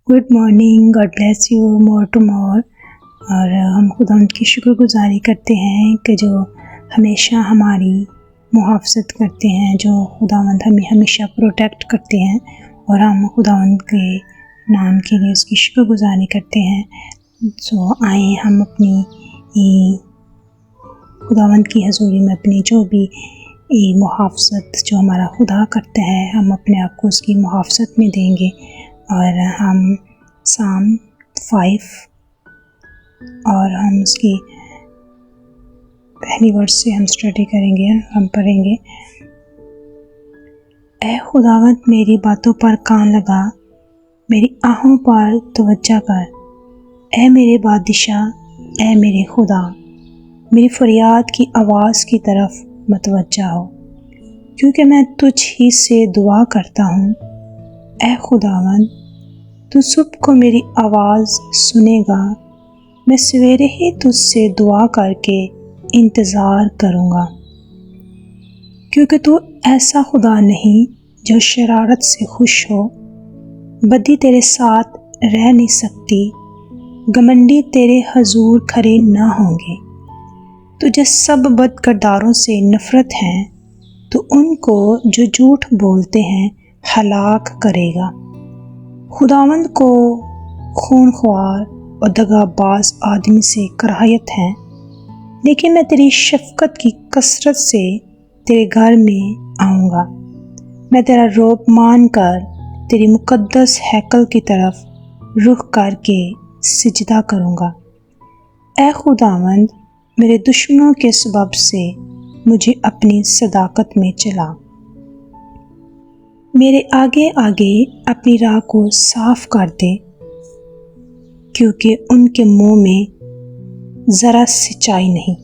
Good morning, God bless you more to more. और हम खुदा की शुक्रगुजारी करते हैं कि जो हमेशा हमारी मुहाफ़ज़त करते हैं, जो खुदावंद हमें हमेशा प्रोटेक्ट करते हैं, और हम खुदावंद के नाम के लिए उसकी शुक्रगुजारी करते हैं। सो आए हम अपनी खुदावंद की हज़ूरी में अपनी जो भी मुहाफ़ज़त जो हमारा खुदा करता है, हम अपने आप को उसकी मुहाफ़ज़त में देंगे। और हम साम 5 और हम उसकी पहली वर्ड से हम स्टडी करेंगे। हम पढ़ेंगे, ऐ खुदावंद मेरी बातों पर कान लगा, मेरी आहों पर तवज्जो कर। ऐ मेरे बादशाह, ऐ मेरे खुदा, मेरी फरियाद की आवाज़ की तरफ मतवज्जा हो, क्योंकि मैं तुझ ही से दुआ करता हूँ। ऐ खुदावंद, तू सुबह को मेरी आवाज़ सुनेगा। मैं सवेरे ही तुझसे दुआ करके इंतज़ार करूँगा, क्योंकि तू ऐसा खुदा नहीं जो शरारत से खुश हो। बदी तेरे साथ रह नहीं सकती, घमंडी तेरे हजूर खड़े ना होंगे। तुझे सब बदकिरदारों से नफ़रत है, तो उनको जो झूठ बोलते हैं हलाक करेगा। खुदावंद को खूनख्वार और दगाबाज आदमी से कराहत है, लेकिन मैं तेरी शफ़क़त की कसरत से तेरे घर में आऊँगा। मैं तेरा रोब मान कर तेरी मुक़द्दस हैकल की तरफ रुख करके सिजदा करूँगा। ऐ खुदावंद, मेरे दुश्मनों के सबब से मुझे अपनी सदाकत में चला। मेरे आगे आगे अपनी राह को साफ कर दे, क्योंकि उनके मुंह में ज़रा सच्चाई नहीं।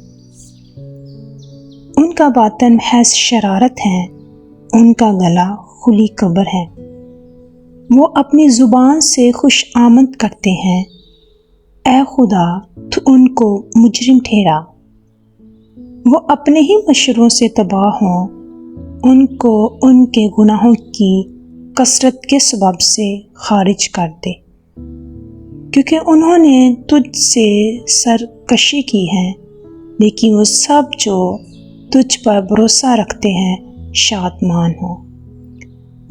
उनका बातन महज शरारत है, उनका गला खुली कब्र है। वो अपनी ज़ुबान से खुश आमद करते हैं। ऐ खुदा, तू उनको मुजरिम ठहरा। वो अपने ही मशरों से तबाह हों, उनको उनके गुनाहों की कसरत के सबब से खारिज कर दे, क्योंकि उन्होंने तुझसे सरकशी की है। लेकिन वो सब जो तुझ पर भरोसा रखते हैं शादमान हो।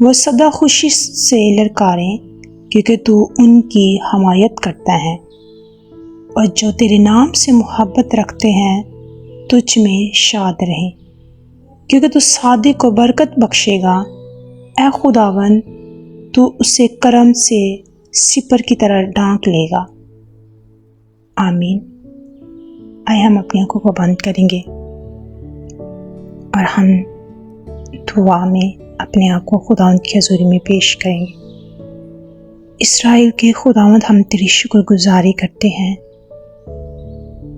वो सदा खुशी से ललकारें, क्योंकि तू उनकी हमायत करता है। और जो तेरे नाम से मोहब्बत रखते हैं तुझ में शाद रहे, क्योंकि तू सादे को बरकत बख्शेगा। ऐ खुदावन, तू उसे करम से सिपर की तरह ढांक लेगा। आमीन। आए हम अपनी आंखों को बंद करेंगे और हम दुआ में अपने आप को खुदावंद की हज़ूरी में पेश करेंगे। इस्राएल के खुदावंद, हम तेरी शुक्रगुजारी करते हैं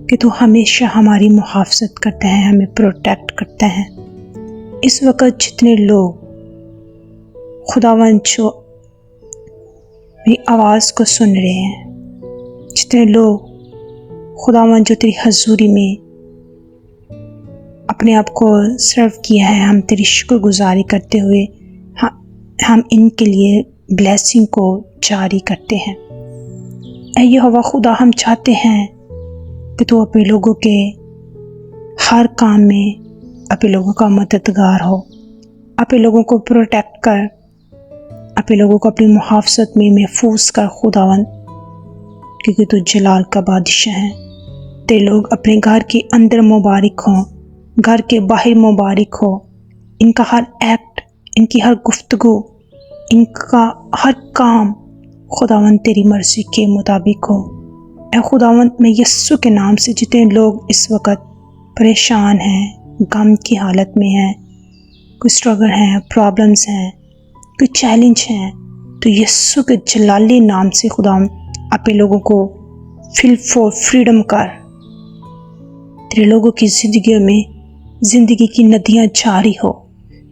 कि तू हमेशा हमारी मुहाफ़ज़त करता है, हमें प्रोटेक्ट करता है। इस वक्त जितने लोग खुदावंद जो मेरी आवाज़ को सुन रहे हैं, जितने लोग खुदावंद जो तेरी हज़ूरी में अपने आप को सर्व किया है, हम तेरी शुक्रगुजारी करते हुए हम इनके लिए ब्लेसिंग को जारी करते हैं। ऐ यहोवा खुदा, हम चाहते हैं कि तू अपने लोगों के हर काम में अपने लोगों का मददगार हो। अपने लोगों को प्रोटेक्ट कर, अपने लोगों को अपनी मुहाफ़ज़त में महफूज कर खुदावंद, क्योंकि तू जलाल का बादशाह है। तेरे लोग अपने घर के अंदर मुबारक हों, घर के बाहर मुबारक हो। इनका हर एक्ट, इनकी हर गुफ्तगू, इनका हर काम खुदावंद तेरी मर्ज़ी के मुताबिक हो। ऐ खुदावंद, मैं यस्सु के नाम से जितने लोग इस वक्त परेशान हैं, गम की हालत में हैं, कोई स्ट्रगल हैं, प्रॉब्लम्स हैं, कोई चैलेंज हैं, तो यस्सु के जलाली नाम से खुदावंद अपने लोगों को फिल फॉर फ्रीडम कर। तेरे लोगों की ज़िंदगियों में ज़िंदगी की नदियाँ जारी हो,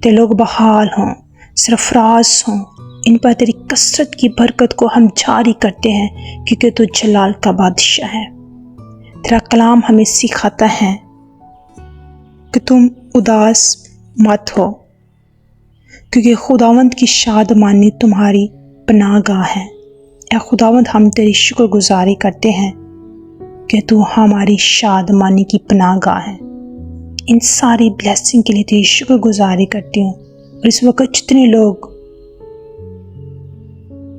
तेरे लोग बहाल हों, सरफराज हों। इन पर तेरी कसरत की बरकत को हम जारी करते हैं, क्योंकि तू जलाल का बादशाह है। तेरा कलाम हमें सिखाता है कि तुम उदास मत हो, क्योंकि खुदावंद की शादमानी तुम्हारी पनाहगाह है। ए खुदावंद, हम तेरी शुक्रगुजारी करते हैं कि तू हमारी शादमानी की पनाहगाह है। इन सारी ब्लेसिंग के लिए तेरी शुक्रगुजारी करती हूँ। और इस वक्त जितने लोग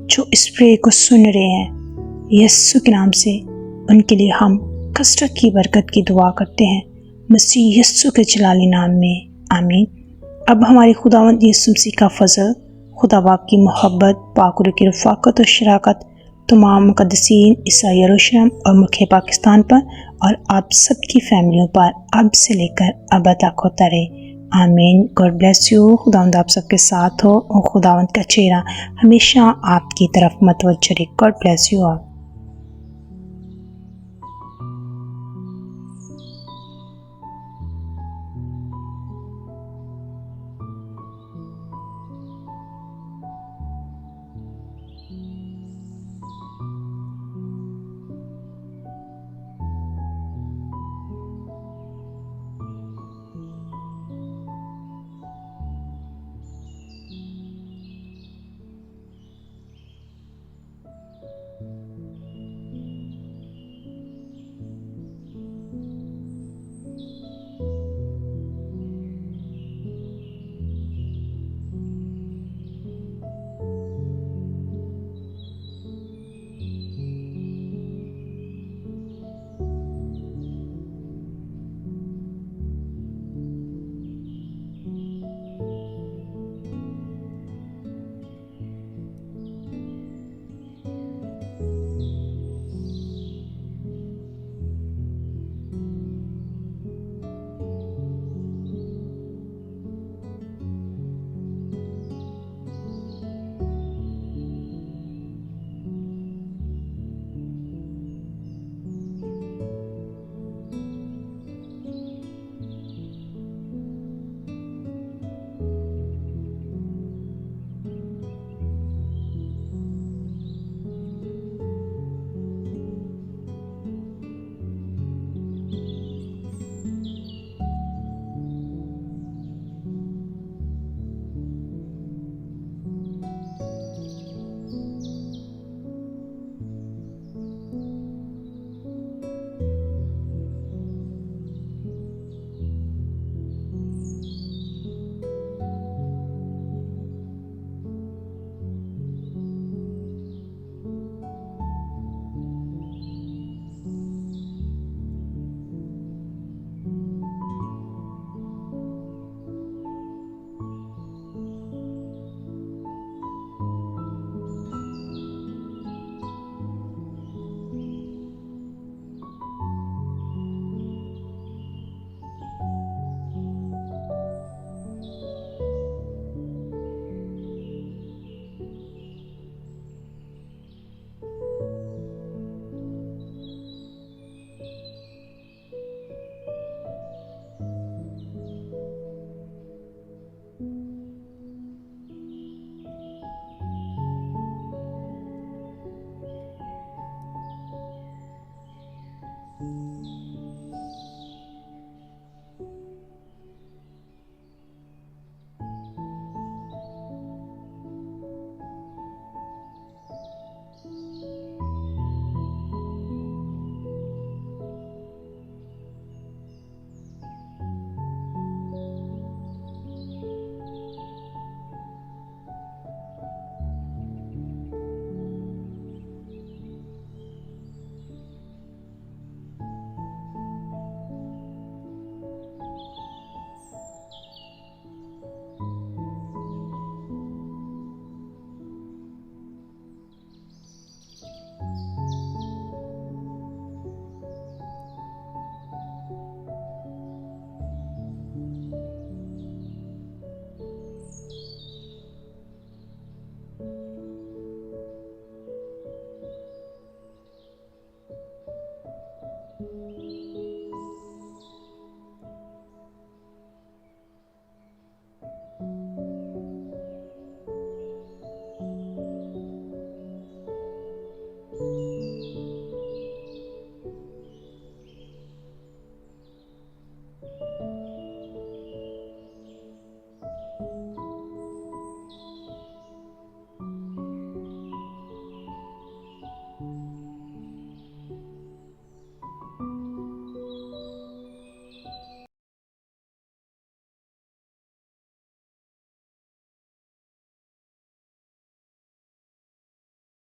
जो इस प्रे को सुन रहे हैं, यीशु के नाम से उनके लिए हम कसरत की बरकत की दुआ करते हैं, मसीह यीशु के जलाली नाम में, आमीन। अब हमारे खुदावंद यीशु मसीह का फजल, खुदा बाप की मोहब्बत, पाक की रफ़ाकत और शराकत तमाम मुक़द्दसीन ईसा यरूशलेम और मुल्क पाकिस्तान पर और आप सबकी फैमिलियों पर अब से लेकर अब तक होता रहे, आमीन। God bless you. खुदावंद आप सबके साथ हो और खुदावंद का चेहरा हमेशा आपकी तरफ मतवज्जह रहे। God bless you all.